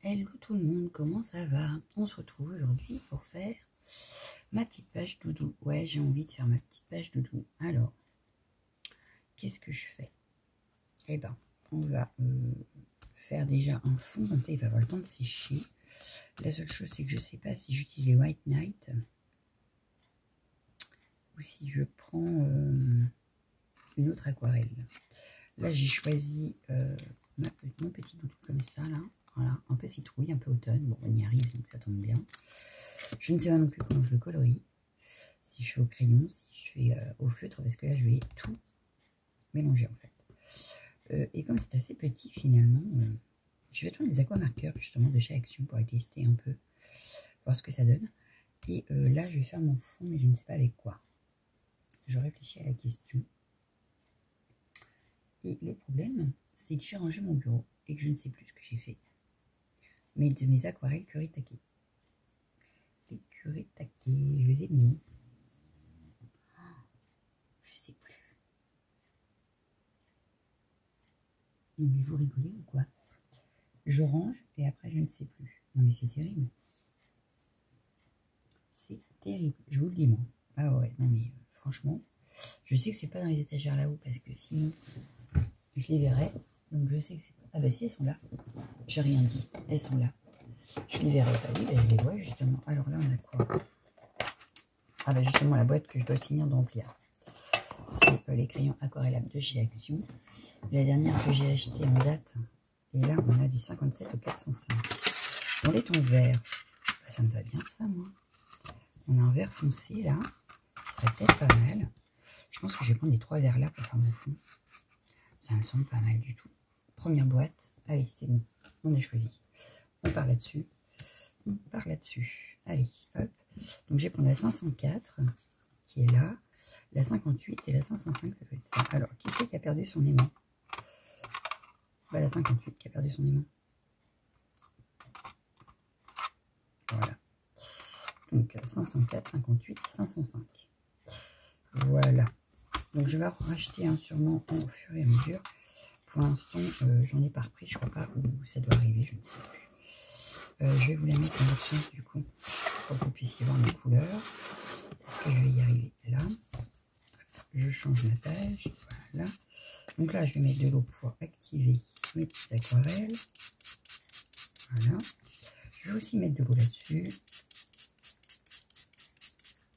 Hello tout le monde, comment ça va? On se retrouve aujourd'hui pour faire ma petite page doudou. Ouais, j'ai envie de faire ma petite page doudou. Alors, qu'est-ce que je fais? Eh ben, on va faire déjà un fond, comme ça il va avoir le temps de sécher. La seule chose, c'est que je ne sais pas si j'utilise les White Night ou si je prends une autre aquarelle. Là, j'ai choisi mon petit doudou comme ça, là. Voilà, un peu citrouille, un peu automne. Bon, on y arrive, donc ça tombe bien. Je ne sais pas non plus comment je le colorie. Si je fais au crayon, si je fais au feutre, parce que là, je vais tout mélanger, en fait. Et comme c'est assez petit, finalement, je vais prendre des aquamarqueurs, justement, de chez Action pour tester un peu, voir ce que ça donne. Et là, je vais faire mon fond, mais je ne sais pas avec quoi. Je réfléchis à la question. Et le problème, c'est que j'ai rangé mon bureau et que je ne sais plus ce que j'ai fait. Mais de mes aquarelles Kuretake. Les Kuretake, je les ai mis. Je sais plus. Non mais vous rigolez ou quoi? Je range et après je ne sais plus. Non mais c'est terrible. C'est terrible. Je vous le dis moi. Ah ouais, non mais franchement, je sais que c'est pas dans les étagères là-haut parce que sinon je les verrais. Donc je sais que c'est pas. Ah bah si, elles sont là. J'ai rien dit. Elles sont là. Je les verrai pas. Oui, bah, je les vois justement. Alors là on a quoi? Ah bah justement la boîte que je dois finir de remplir. C'est les crayons aquarellables de chez Action. La dernière que j'ai achetée en date. Et là on a du 57 au 405. Dans les tons verts, bah, ça me va bien ça moi. On a un vert foncé là. Qui serait peut-être pas mal. Je pense que je vais prendre les 3 verts là pour faire mon fond. Ça me semble pas mal du tout. Première boîte. Allez, c'est bon. On a choisi. On part là-dessus. On part là-dessus. Allez, hop. Donc, je vais prendre la 504 qui est là. La 58 et la 505, ça peut être ça. Alors, qui c'est qui a perdu son aimant? Bah, la 58 qui a perdu son aimant. Voilà. Donc, 504, 58, 505. Voilà. Donc, je vais racheter un sûrement au fur et à mesure. Pour l'instant, j'en ai pas repris. Je crois pas où ça doit arriver. Je ne sais plus. Je vais vous la mettre en option du coup pour que vous puissiez voir mes couleurs. Que je vais y arriver là. Je change ma page. Voilà. Donc là, je vais mettre de l'eau pour activer mes petites aquarelles. Voilà. Je vais aussi mettre de l'eau là-dessus.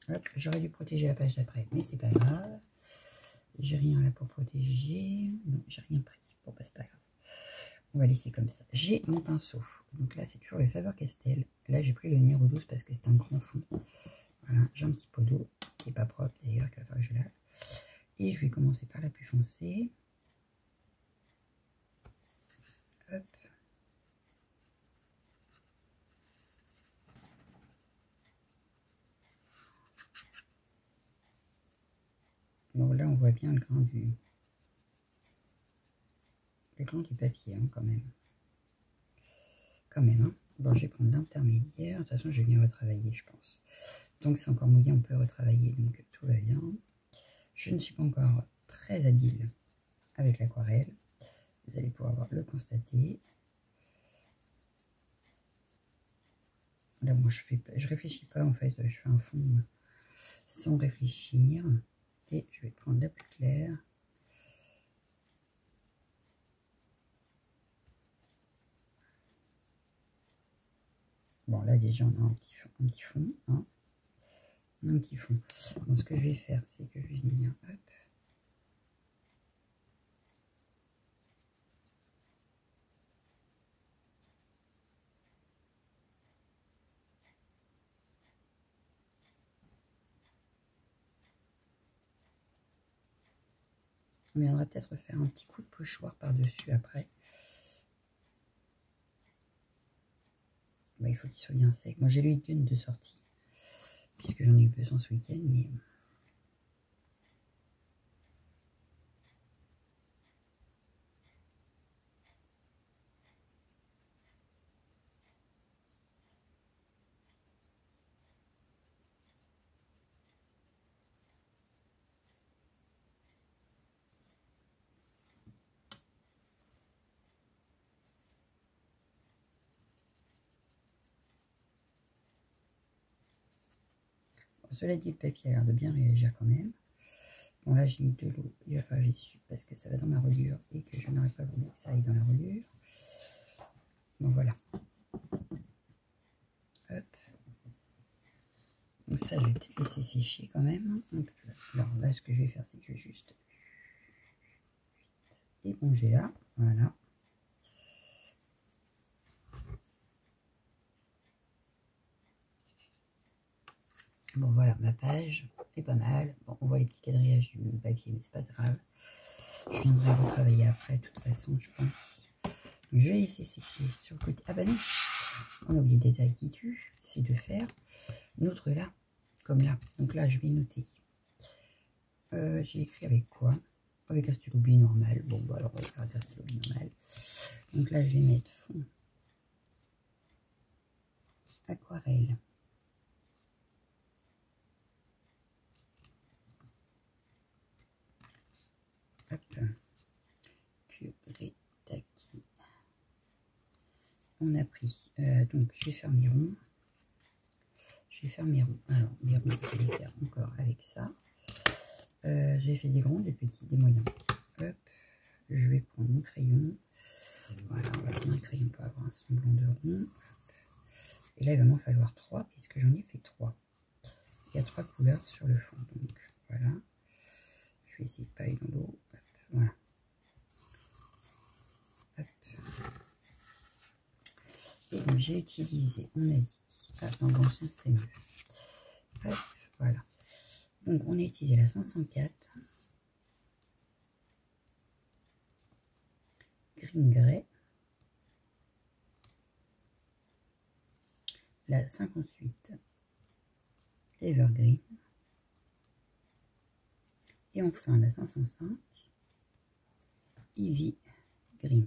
Hop, j'aurais dû protéger la page d'après, mais c'est pas grave. J'ai rien là pour protéger. Non, j'ai rien pris. Bon, bah, c'est pas grave. On va laisser comme ça. J'ai mon pinceau. Donc là, c'est toujours le Faber-Castell. Là, j'ai pris le numéro 12 parce que c'est un grand fond. Voilà, j'ai un petit pot d'eau qui n'est pas propre d'ailleurs, qu'il va falloir que je lave. Et je vais commencer par la plus foncée. Hop. Bon, là, on voit bien le grain du papier, hein, quand même. Quand même, hein. Bon, je vais prendre l'intermédiaire. De toute façon, je vais bien retravailler, je pense. Donc, c'est encore mouillé, on peut retravailler, donc tout va bien. Je ne suis pas encore très habile avec l'aquarelle. Vous allez pouvoir le constater. Là, moi, je réfléchis pas, en fait. Je fais un fond sans réfléchir. Et je vais prendre la plus claire. Bon, là, déjà, on a un petit fond. Hein. Un petit fond. Donc, ce que je vais faire, c'est que je vais venir... Hop. On viendra peut-être faire un petit coup de pochoir par-dessus après. Bah, il faut qu'il soit bien sec. Moi, j'ai le Gun de sortie, puisque j'en ai eu besoin ce week-end, mais... cela dit, le papier a l'air de bien réagir quand même. Bon, là, j'ai mis de l'eau. Il va falloir que j'y suis parce que ça va dans ma reliure et que je n'aurais pas voulu que ça aille dans la reliure. Bon, voilà. Hop. Donc ça, je vais peut-être laisser sécher quand même. Donc, alors là, ce que je vais faire, c'est que je vais juste éponger là. Voilà. Bon, voilà, ma page est pas mal. Bon, on voit les petits quadrillages du papier, mais c'est pas grave. Je viendrai retravailler après, de toute façon, je pense. Donc, je vais laisser sécher sur le côté. Ah bah non, on a oublié le détail qui tue, c'est de faire notre là, comme là. Donc là, je vais noter. J'ai écrit avec quoi? Avec un stylo bille normal. Bon, bah alors on va faire un stylo bille normal. Donc là, je vais mettre fond aquarelle. Hop. Purée taki. On a pris. Donc je vais faire mes ronds. Je vais faire mes ronds. Alors, mes ronds, je vais les faire encore avec ça. J'ai fait des grands, des petits, des moyens. Hop. Je vais prendre mon crayon. Voilà, on va prendre un crayon pour avoir un semblant de rond. Et là, il va m'en falloir 3, puisque j'en ai fait 3. Il y a 3 couleurs sur le fond. Donc, voilà. Je vais essayer de pas aller dans l'eau. Voilà. Hop. Et donc, j'ai utilisé, on a dit, dans le bon sens, c'est mieux. Hop, voilà. Donc, on a utilisé la 504. Green Grey. La 58. Evergreen. Et enfin, la 505. Ivy Green.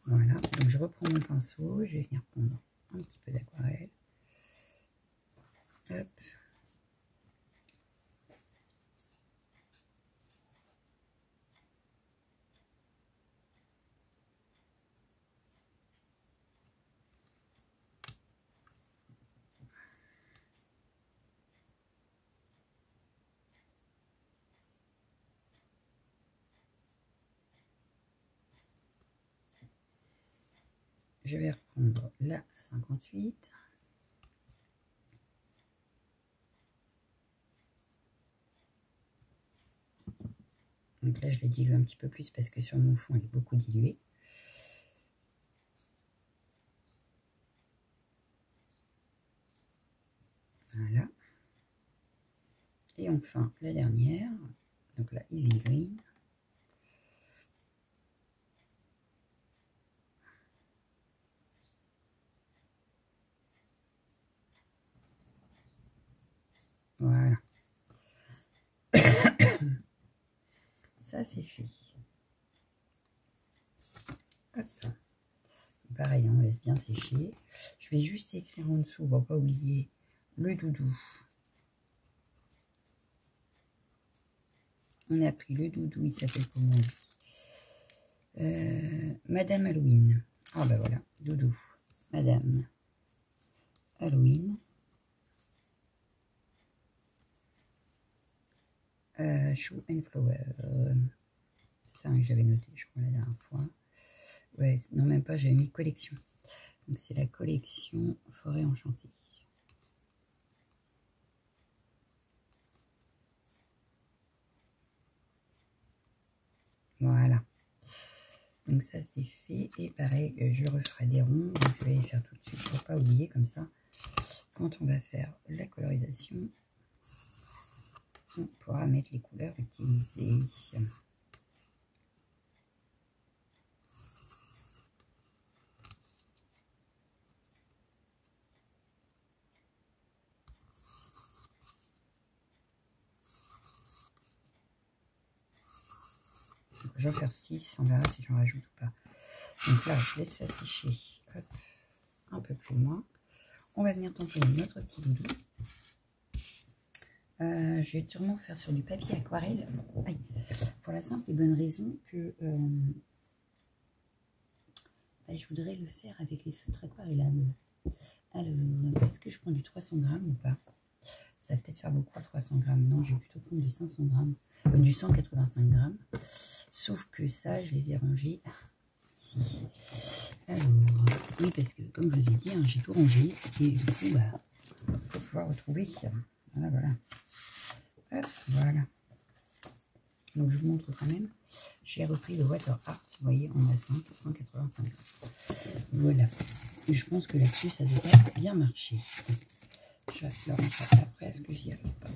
Voilà. Donc, je reprends mon pinceau. Je vais venir prendre un petit peu d'aquarelle. Hop. Je vais reprendre la 58. Donc là, je l'ai dilué un petit peu plus parce que sur mon fond, il est beaucoup dilué. Voilà. Et enfin, la dernière. Donc la Ivy Green. Voilà. Ça, c'est fait. Hop. Pareil, on laisse bien sécher. Je vais juste écrire en dessous, on va pas oublier le doudou. On a pris le doudou, il s'appelle comment? Madame Halloween. Ah bah voilà, doudou. Madame Halloween. Shoe and Flower. C'est ça que j'avais noté, je crois, la dernière fois. Ouais, non, même pas, j'avais mis collection. Donc, c'est la collection Forêt Enchantée. Voilà. Donc, ça, c'est fait. Et pareil, je referai des ronds. Donc, je vais les faire tout de suite pour pas oublier comme ça. Quand on va faire la colorisation, on pourra mettre les couleurs utilisées. Je vais faire 6, on verra si j'en rajoute ou pas. Donc là, je laisse ça sécher. Hop, un peu plus loin. On va venir tamponner notre petit doudou. Je vais sûrement faire sur du papier aquarelle. Aïe. Pour la simple et bonne raison que je voudrais le faire avec les feutres aquarellables. Alors, est-ce que je prends du 300 grammes ou pas? ça va peut-être faire beaucoup à 300 grammes. Non, j'ai plutôt prendre du 500 grammes, du 185 grammes. Sauf que ça, je les ai rangés ici. Alors, oui, parce que comme je vous ai dit, hein, j'ai tout rangé. Et du coup, bah, faut pouvoir retrouver. Voilà, voilà. Hop, voilà. Donc, je vous montre quand même. J'ai repris le Water Art, vous voyez, en A5, 185 grammes. Voilà. Et je pense que là-dessus, ça devrait bien marcher. Je la rangerai après, est-ce que j'y arrive pas?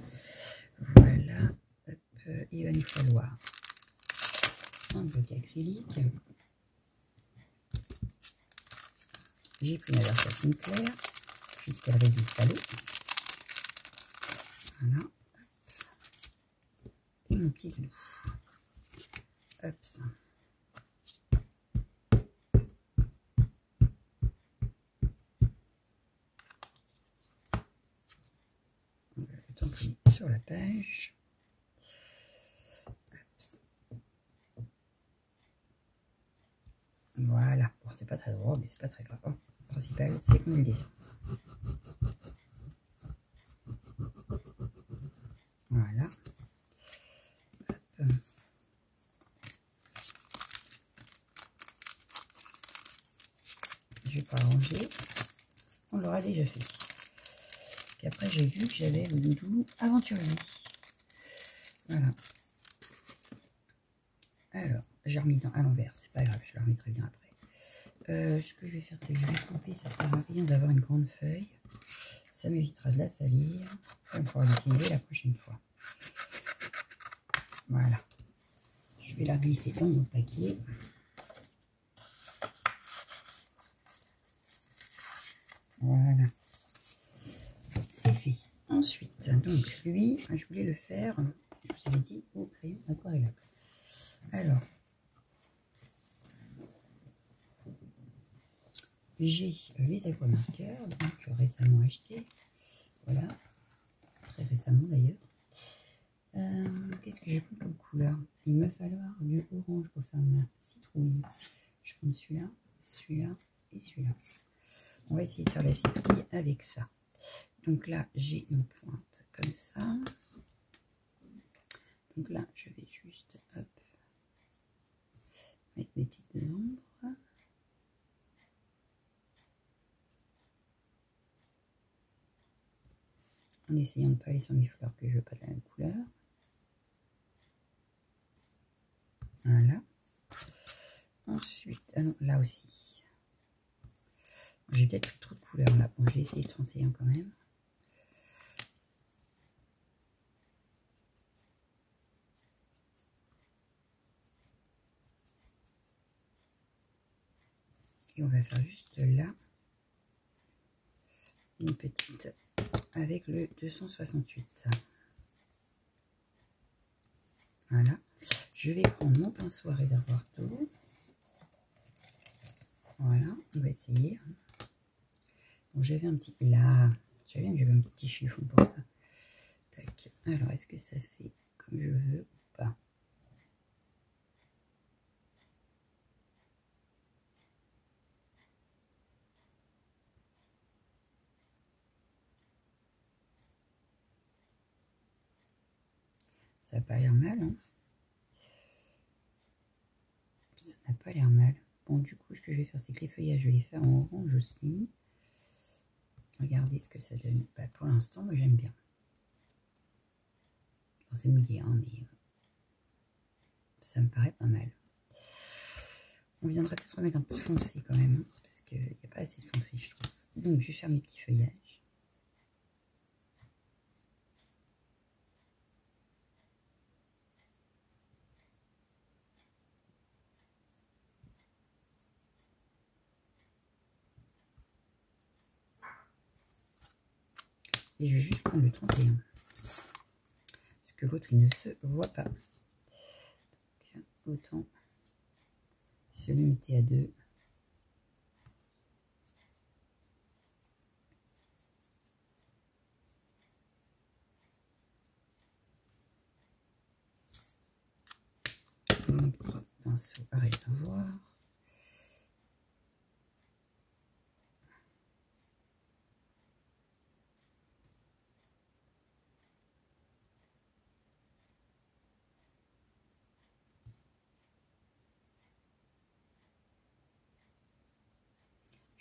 Voilà. Hop, il va nous falloir un bloc acrylique. J'ai pris ma version claire, puisqu'elle résiste à l'eau. Voilà. Et mon petit glue. Hop, ça. On va le tamponner sur la page. Voilà. Bon, c'est pas très droit, mais c'est pas très grave. Oh, le principal, c'est qu'on le descend. Voilà. Hop. Je vais pas ranger. On l'aura déjà fait. Et après, j'ai vu que j'avais le doudou aventurier. Voilà. Alors, j'ai remis à l'envers. C'est pas grave, je le remettrai bien après. Ce que je vais faire, c'est que je vais couper. Ça sert à rien d'avoir une grande feuille. Ça m'évitera de la salir. On pourra l'utiliser la prochaine fois. Voilà. Je vais la glisser dans mon paquet. Voilà. C'est fait. Ensuite, donc lui, je voulais le faire, je vous avais dit, au crayon aquarellable. Alors, j'ai les aquamarqueurs, donc récemment achetés. Voilà. Très récemment d'ailleurs. Qu'est-ce que j'ai pris comme couleur? Il va falloir du orange pour faire ma citrouille. Je prends celui-là, celui-là et celui-là. On va essayer de faire la citrouille avec ça. Donc là, j'ai une pointe comme ça. Donc là, je vais juste hop, mettre des petites ombres. En essayant de ne pas aller sur mes fleurs que je veux pas de la même couleur. Voilà. Ensuite, ah non, là aussi. J'ai peut-être pris trop de couleurs là. Bon, je vais essayer le 31 quand même. Et on va faire juste là une petite avec le 268. Voilà. Je vais prendre mon pinceau à réservoir d'eau. Voilà, on va essayer. Bon, j'avais un petit... Là, j'avais un petit chiffon pour ça. Tac. Alors, est-ce que ça fait comme je veux ou pas? Ça n'a pas l'air mal, hein? Ça n'a pas l'air mal. Bon, du coup, ce que je vais faire, c'est que les feuillages, je vais les faire en orange aussi. Regardez ce que ça donne. Bah, pour l'instant, moi, j'aime bien. Bon, c'est mouillé, hein, mais ça me paraît pas mal. On viendra peut-être remettre un peu de foncé quand même, hein, parce qu'il n'y a pas assez de foncé, je trouve. Donc, je vais faire mes petits feuillages. Et je vais juste prendre le 31. Parce que l'autre, il ne se voit pas. Donc, autant se limiter à 2. Mon petit pinceau à réservoir.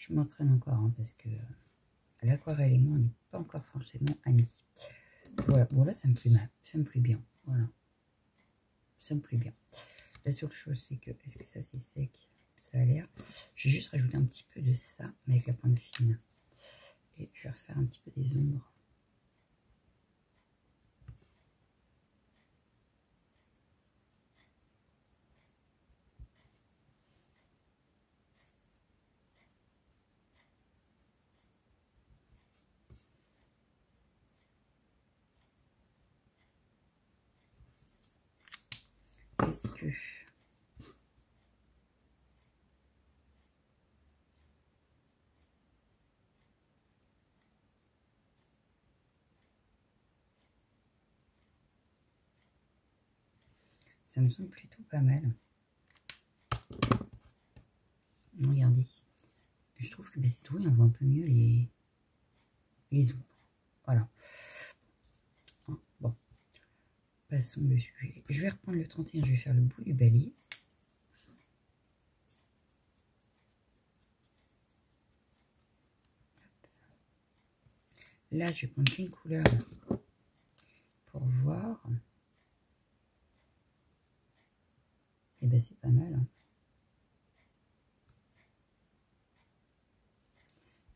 Je m'entraîne encore hein, parce que l'aquarelle et moi, on n'est pas encore forcément amis. Voilà, bon là, ça me plaît mal, ça me plaît bien. Voilà, ça me plaît bien. La seule chose, c'est que, est-ce que ça c'est sec? Ça a l'air. Je vais juste rajouter un petit peu de ça, mais avec la pointe fine. Et je vais refaire un petit peu des ombres. Est-ce que... Ça me semble plutôt pas mal. Regardez. Je trouve que cette trouille, on voit un peu mieux les ombres. Voilà. Bon. Passons le sujet. Je vais reprendre le 31, je vais faire le bout du balai. Là, je vais prendre une couleur pour voir. Et ben c'est pas mal. Hein.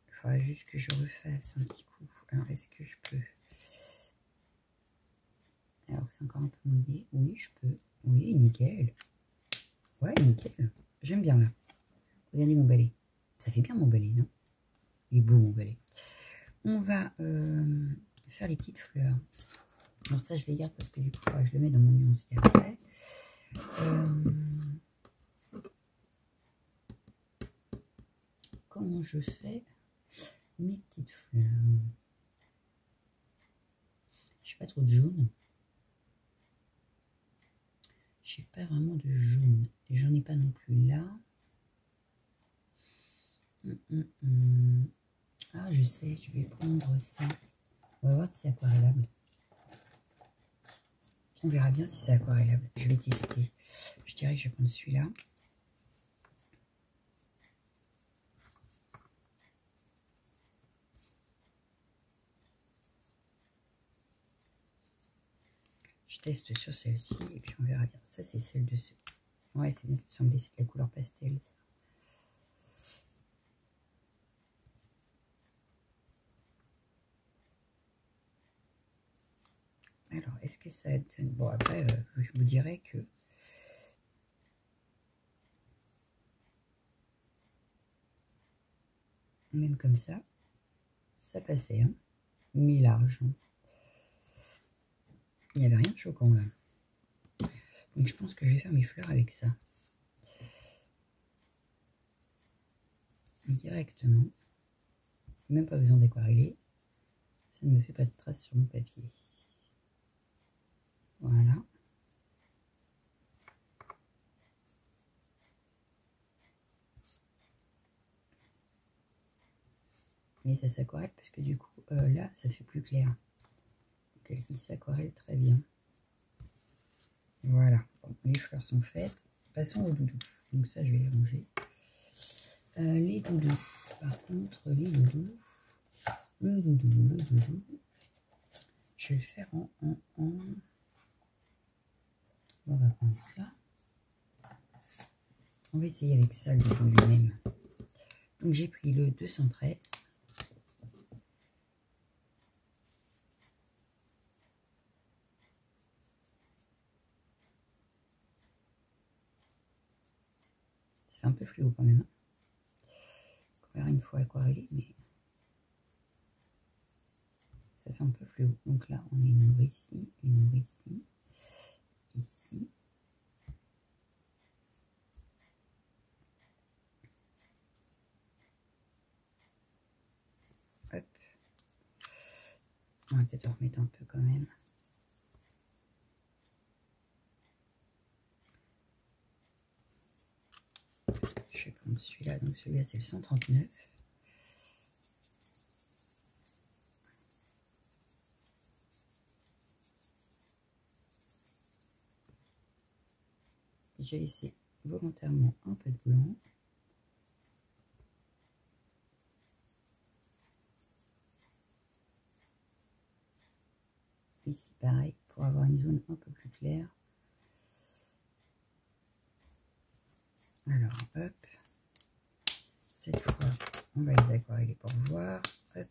Il faudra juste que je refasse un petit coup. Alors, est-ce que je peux? Alors, c'est encore un peu mouillé. Oui, je peux. Oui, nickel. Ouais, nickel. J'aime bien là. Regardez mon balai. Ça fait bien mon balai, non? Il est beau mon balai. On va faire les petites fleurs. Alors ça, je les garde parce que du coup, je le mets dans mon nuancier après. Comment je fais mes petites fleurs? Je n'ai pas trop de jaune. Je n'ai pas vraiment de jaune. Et j'en ai pas non plus là. Ah, je sais, je vais prendre ça. On va voir si c'est aquarellable. On verra bien si c'est aquarellable. Je vais tester. Je dirais que je vais prendre celui-là. Je teste sur celle-ci et puis on verra bien. Ça, c'est celle de ce. Ouais, c'est bien, ça me semblait, c'est de la couleur pastel. Ça. Alors, est-ce que ça donne... Bon, après, je vous dirais que... Même comme ça passait, hein, mais large. Hein. Il n'y avait rien de choquant, là. Donc, je pense que je vais faire mes fleurs avec ça. Directement. Même pas besoin d'aquareller. Ça ne me fait pas de traces sur mon papier. Voilà. Mais ça s'aquarelle parce que du coup, là, ça fait plus clair. Donc, il s'aquarelle très bien. Voilà. Bon, les fleurs sont faites. Passons aux doudous. Donc ça, je vais les ranger. Les doudous. Par contre, les doudous. Le doudou. Je vais le faire en... On va prendre ça. On va essayer avec ça le doudou lui-même. Donc j'ai pris le 213. Ça fait un peu fluo quand même. On verra une fois aquarellé, mais ça fait un peu fluo. Donc là, on a une ombre ici, ici. Hop. On va peut-être en remettre un peu quand même. Je vais prendre celui-là. Donc celui-là, c'est le 139. J'ai laissé volontairement un peu de blanc. Ici, pareil, pour avoir une zone un peu plus claire. Alors, hop. Cette fois, on va les aquareller pour voir. Hop.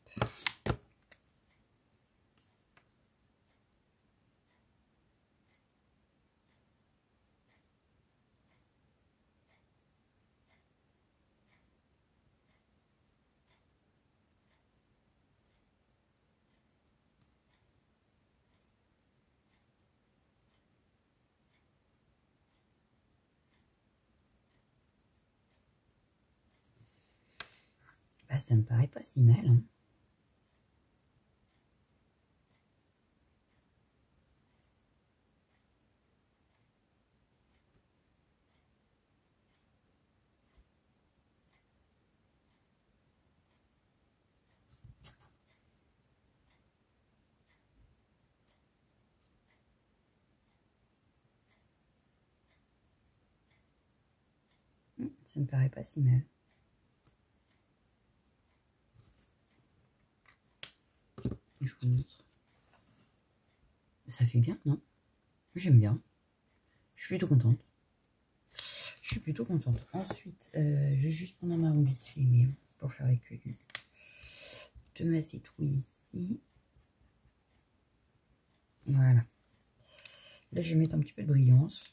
Bah, ça me paraît pas si mal, hein. Ça me paraît pas si mal. Je vous montre. Ça fait bien, non? J'aime bien. Je suis plutôt contente. Je suis plutôt contente. Ensuite, je vais juste prendre un marron vite fait, mais pour faire avec de ma citrouille ici. Voilà. Là, je vais mettre un petit peu de brillance.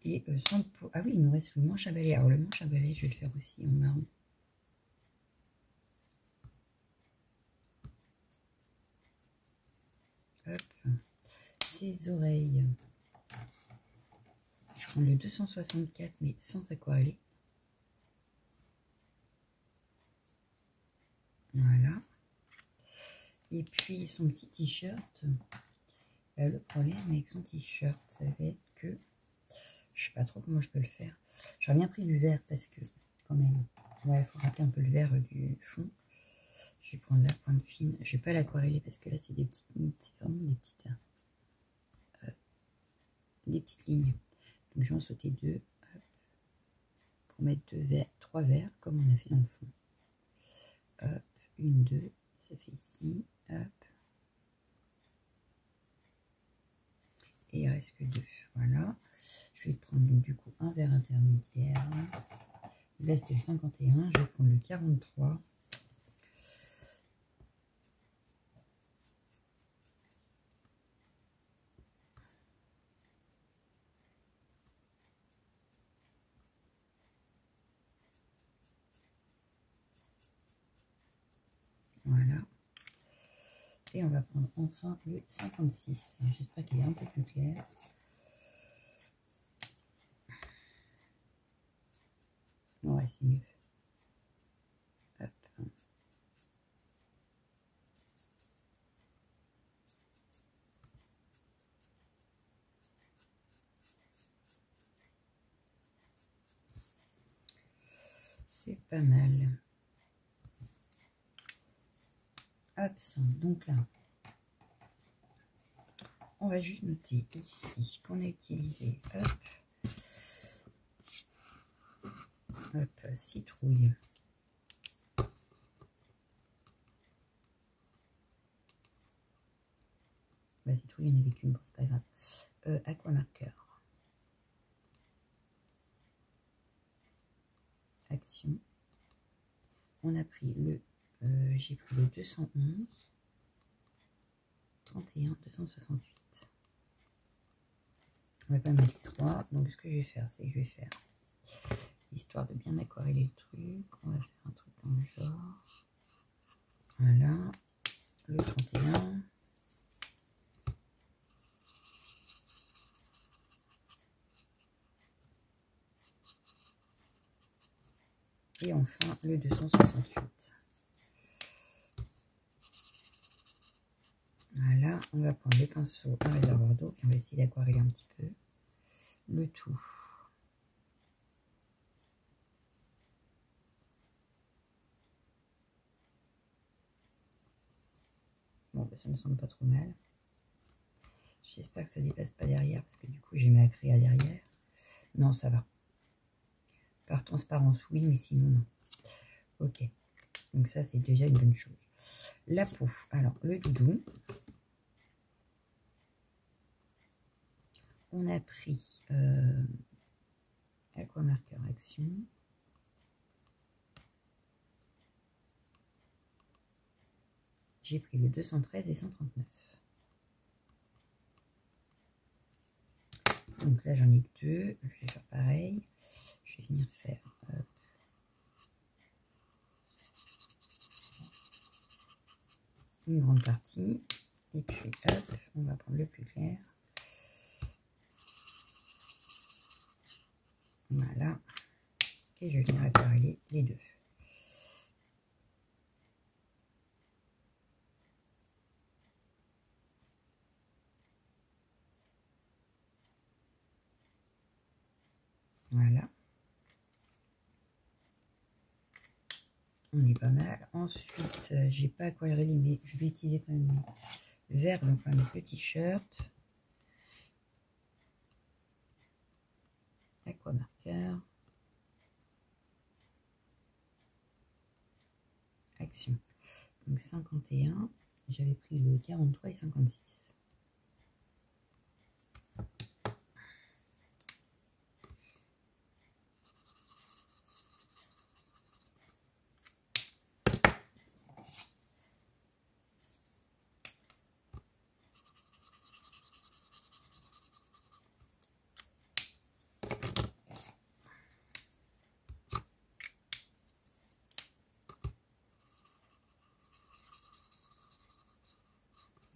Et sans peau. Ah oui, il nous reste le manche à balai. Alors, le manche à balai, je vais le faire aussi en marron. Hop. Ses oreilles. Je prends le 264, mais sans aquareller. Voilà. Et puis, son petit t-shirt. Le problème avec son t-shirt, ça va être que je sais pas trop comment je peux le faire. J'aurais bien pris du vert parce que quand même, ouais, il faut rappeler un peu le vert du fond. Je vais prendre la pointe fine. Je vais pas l'aquareller parce que là c'est des petites, c'est vraiment des petites lignes. Donc je vais en sauter deux pour mettre trois verts comme on a fait dans le fond. Hop, une, deux, ça fait ici. Hop. Et il reste que deux. Voilà. Je vais prendre donc du coup un vert intermédiaire. Là c'était le 51. Je vais prendre le 43. Voilà. Et on va prendre enfin le 56. J'espère qu'il est un peu plus clair. Ouais, c'est mieux. Hop. C'est pas mal. Hop, donc là, on va juste noter ici qu'on a utilisé, hop, citrouille. La citrouille, il n'y en avait qu'une, bon, c'est pas grave. Aquamarqueur. Action. On a pris le, j'ai pris le 211, 31, 268. On va pas mettre les 3. Donc ce que je vais faire, c'est que je vais faire, histoire de bien aquareller le truc, on va faire un truc dans le genre. Voilà, le 31. Et enfin le 268. Voilà, on va prendre les pinceaux à réservoir d'eau et on va essayer d'aquareller un petit peu le tout. Bon, bah, ça me semble pas trop mal. J'espère que ça dépasse pas derrière parce que du coup j'ai ma créa derrière. Non, ça va. Par transparence, oui, mais sinon non. Ok. Donc ça, c'est déjà une bonne chose. La peau. Alors, le doudou. On a pris Aquamarqueur Action. J'ai pris le 213 et 139. Donc là, j'en ai que 2. Je vais faire pareil. Je vais venir faire une grande partie. Et puis, hop, on va prendre le plus clair. Voilà. Et je viens réparer les deux. Voilà. On est pas mal. Ensuite, j'ai pas aquarellé, mais je vais utiliser quand même vert, donc un petit shirt. Aquamarqueur. Action. Donc 51. J'avais pris le 43 et 56.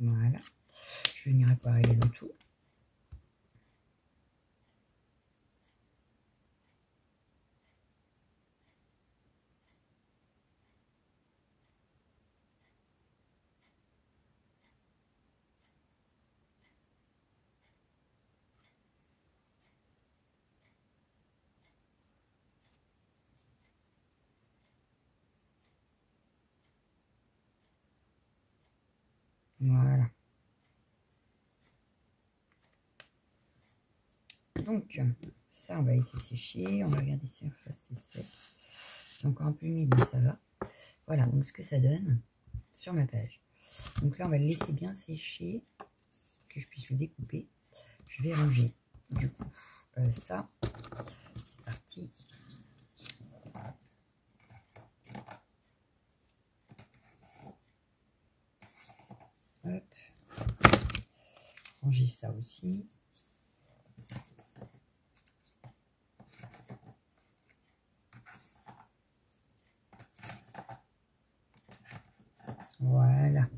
Voilà. Je vais venir aquareller le tout. Voilà. Donc, ça, on va laisser sécher. On va regarder si en face c'est sec. C'est encore un peu humide, mais ça va. Voilà, donc ce que ça donne sur ma page. Donc là, on va le laisser bien sécher, que je puisse le découper. Je vais ranger, du coup, ça. C'est parti. Hop. Ranger ça aussi. Voilà,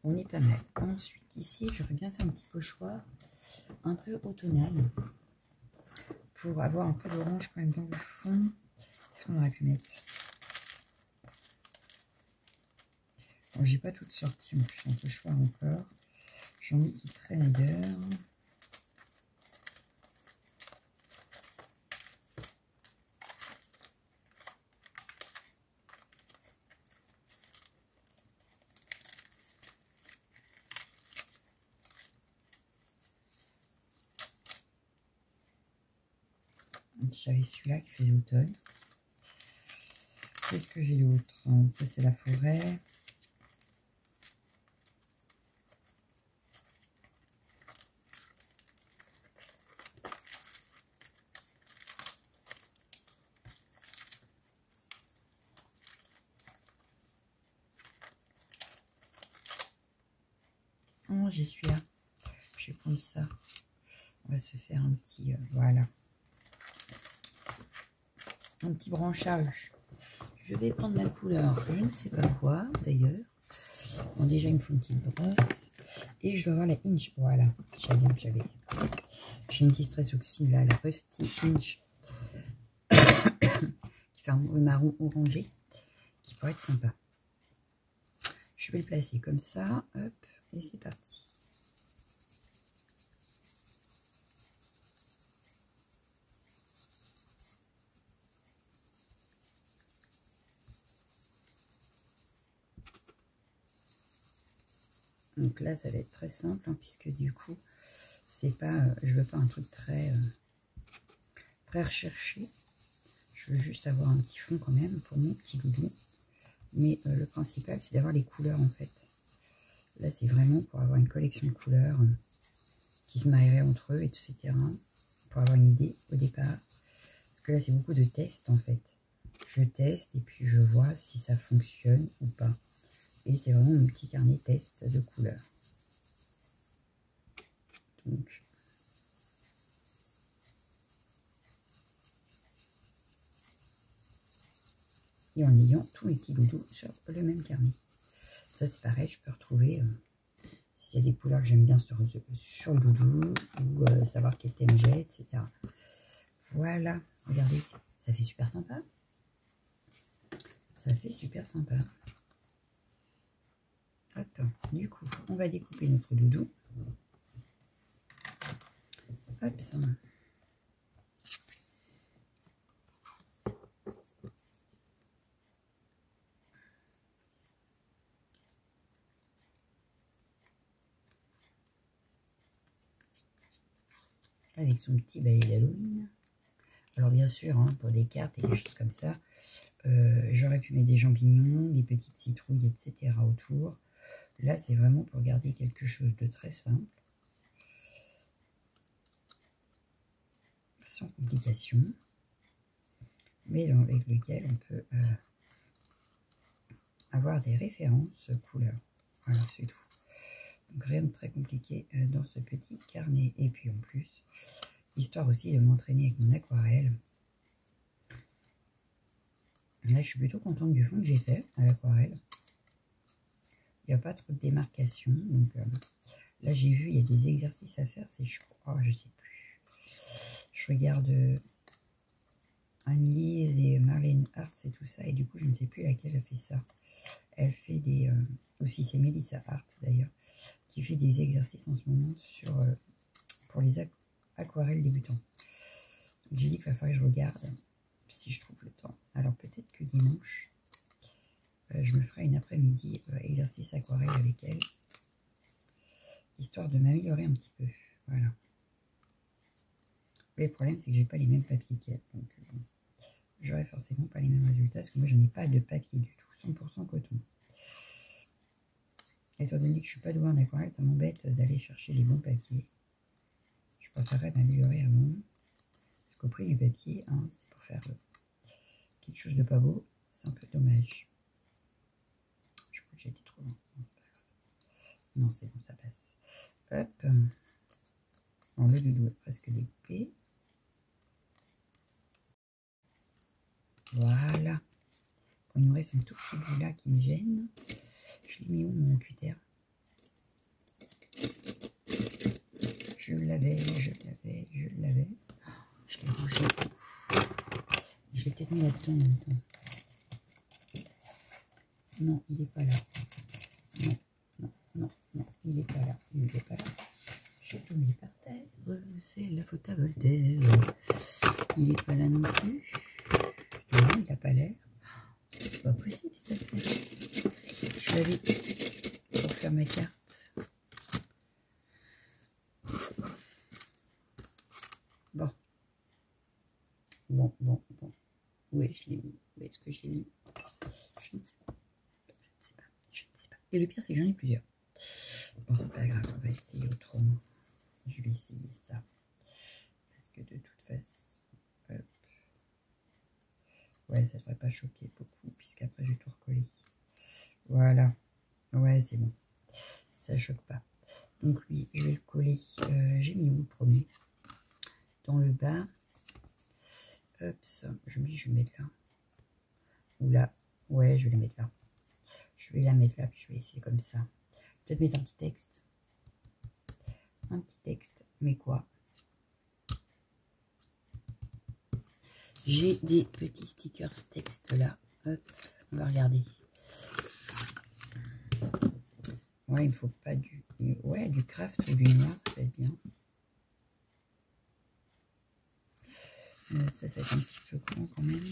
on est pas mal. Ensuite, ici, j'aurais bien fait un petit pochoir un peu automnal pour avoir un peu d'orange quand même dans le fond. Qu'est-ce qu'on aurait pu mettre? Bon, j'ai pas toutes sorties en plus en pochoir encore. J'en ai qui traînent ailleurs. J'avais celui-là qui faisait automne. Qu'est-ce que j'ai d'autre? Ça, c'est la forêt. Oh, j'ai celui-là. Je vais prendre ça. On va se faire un petit... voilà. Un petit branchage. Je vais prendre ma couleur, je ne sais pas quoi d'ailleurs. Bon, déjà il me faut une petite brosse. Et je dois avoir la Inch. Voilà, je savais bien que j'avais. J'ai une distress oxy là, la Rusty Inch. Qui fait un marron orangé. Qui pourrait être sympa. Je vais le placer comme ça. Hop, et c'est parti. Donc là, ça va être très simple, hein, puisque du coup, c'est pas, je veux pas un truc très, très recherché. Je veux juste avoir un petit fond quand même pour mon petit doudou. Mais le principal, c'est d'avoir les couleurs en fait. Là, c'est vraiment pour avoir une collection de couleurs qui se marieraient entre eux, etc. Pour avoir une idée au départ. Parce que là, c'est beaucoup de tests en fait. Je teste et puis je vois si ça fonctionne ou pas. Et c'est vraiment mon petit carnet test de couleurs. Donc, et en ayant tous mes petits doudous sur le même carnet. Ça, c'est pareil, je peux retrouver s'il y a des couleurs que j'aime bien sur le doudou, ou savoir quel thème j'ai, etc. Voilà, regardez, ça fait super sympa. Ça fait super sympa. Hop, du coup, on va découper notre doudou. Hop, ça. Avec son petit balai d'Halloween. Alors bien sûr, hein, pour des cartes et des choses comme ça, j'aurais pu mettre des champignons, des petites citrouilles, etc. autour. Là, c'est vraiment pour garder quelque chose de très simple, sans complication, mais avec lequel on peut avoir des références couleurs. Voilà, c'est tout. Donc rien de très compliqué dans ce petit carnet. Et puis en plus, histoire aussi de m'entraîner avec mon aquarelle. Là, je suis plutôt contente du fond que j'ai fait à l'aquarelle. Il n'y a pas trop de démarcation. Donc là, j'ai vu, il y a des exercices à faire. C'est, je crois, je sais plus. Je regarde Anne-Lise et Marlène Hartz et tout ça. Et du coup, je ne sais plus laquelle a fait ça. Elle fait des... aussi, c'est Mélissa Hart d'ailleurs, qui fait des exercices en ce moment sur, pour les aquarelles débutants. J'ai dit qu'il va falloir que je regarde si je trouve le temps. Alors peut-être que dimanche, je me ferai une après-midi exercice aquarelle avec elle, histoire de m'améliorer un petit peu. Voilà. Mais le problème, c'est que j'ai pas les mêmes papiers qu'elle, donc j'aurai forcément pas les mêmes résultats, parce que moi, je n'ai pas de papier du tout, 100% coton. Étant donné que je suis pas douée en aquarelle, ça m'embête d'aller chercher les bons papiers. Je préférerais m'améliorer avant, parce qu'au prix du papier, hein, c'est pour faire quelque chose de pas beau, c'est un peu dommage. Je crois que j'ai été trop loin. Non, c'est bon, ça passe. Hop. Bon, le doudou est presque découpé. Voilà. Bon, il nous reste un tout petit bout là qui me gêne. Je l'ai mis où mon cutter? Je l'avais. Je l'ai bougé. Je l'ai peut-être mis là-dedans en même temps. Non, il n'est pas là. Non, il n'est pas là. J'ai tout mis par terre. C'est la faute à Voltaire. Il n'est pas là non plus. Non, il n'a pas l'air. C'est pas possible, s'il te plaît. Je l'avais pour faire ma carte. Bon. Où est-ce que je l'ai mis? Où est-ce que je l'ai mis? Je ne sais pas. Et le pire, c'est que j'en ai plusieurs. Bon, c'est pas grave, on va essayer autrement. Je vais essayer ça. Parce que de toute façon... Hop. Ouais, ça devrait pas choquer beaucoup, puisqu'après, je vais tout recoller. Voilà. Ouais, c'est bon. Ça choque pas. Donc lui, je vais le coller. J'ai mis où le premier? Dans le bas. Hop, ça. Je me dis, je vais le mettre là. Ou là. Ouais, je vais le mettre là. Je vais la mettre là, puis je vais laisser comme ça. Peut-être mettre un petit texte. Un petit texte. Mais quoi? J'ai des petits stickers texte là. Hop, on va regarder. Ouais, il me faut pas du... Ouais, du craft ou du noir, ça va être bien. Ça va être un petit peu grand quand même.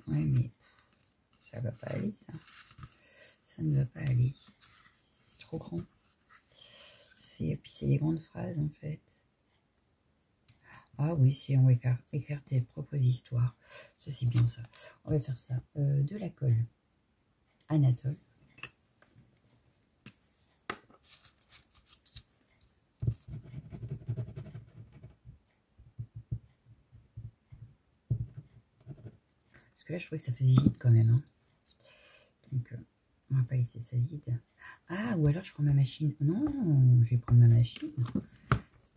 Ouais, mais ça va pas aller, ça. Ça ne va pas aller. Trop grand. Puis c'est des grandes phrases, en fait. Ah oui, c'est en écrire tes propres histoires. Ça, c'est bien, ça. On va faire ça. De la colle Anatole. Parce que là, je trouvais que ça faisait vide quand même. Hein. Donc, on va pas laisser ça vide. Ah, ou alors je prends ma machine. Non, je vais prendre ma machine.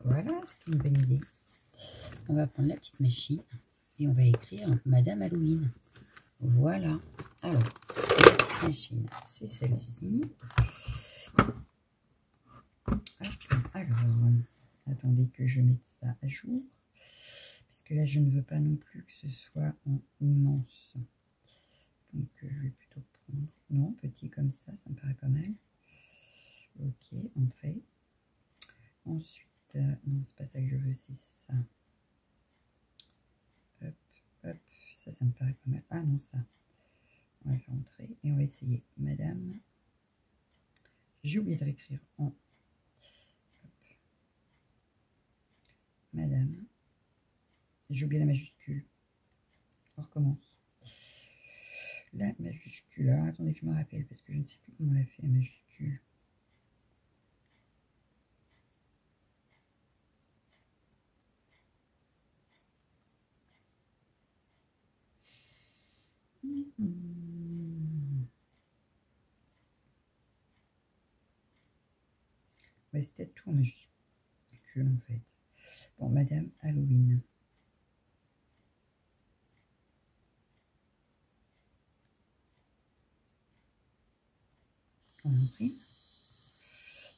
Voilà, c'est une bonne idée. On va prendre la petite machine et on va écrire Madame Halloween. Voilà. Alors, la petite machine, c'est celle-ci. Alors, attendez que je mette ça à jour. Parce que là, je ne veux pas non plus que ce soit en immense. Donc, je vais plutôt prendre... Non, petit comme ça me paraît pas mal. Ok, entrée. Ensuite, non, c'est pas ça que je veux, c'est ça. Hop, hop, ça me paraît pas mal. Ah non, ça. On va faire entrer et on va essayer. Madame. J'ai oublié de l'écrire en... Hop. Madame. J'ai oublié la majuscule. On recommence. La majuscule. Alors, attendez que je me rappelle parce que je ne sais plus comment on l'a fait la majuscule. Ouais, c'était tout en majuscule en fait. Bon, Madame Halloween. On imprime.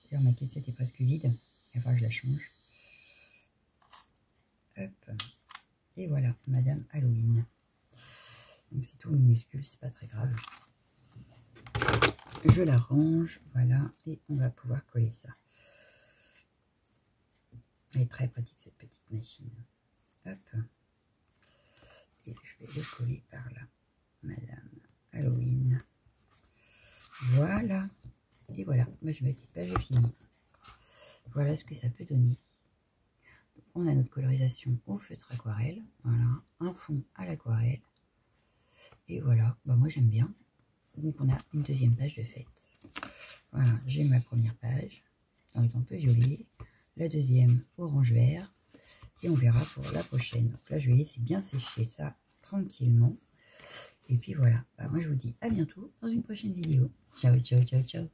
D'ailleurs, ma cassette est presque vide. Il va falloir que je la change. Hop. Et voilà, Madame Halloween. Donc c'est tout minuscule, c'est pas très grave. Je la range, voilà, et on va pouvoir coller ça. Elle est très pratique cette petite machine. Hop. Et je vais le coller par là. Madame Halloween. Voilà. Et voilà, moi je me dis pas, j'ai fini. Voilà ce que ça peut donner. Donc, on a notre colorisation au feutre aquarelle. Voilà, un fond à l'aquarelle. Et voilà, bah moi j'aime bien. Donc on a une deuxième page de fête. Voilà, j'ai ma première page, en étant un peu violet. La deuxième, orange-vert. Et on verra pour la prochaine. Donc là, je vais laisser bien sécher ça tranquillement. Et puis voilà, bah moi je vous dis à bientôt dans une prochaine vidéo. Ciao, ciao, ciao, ciao.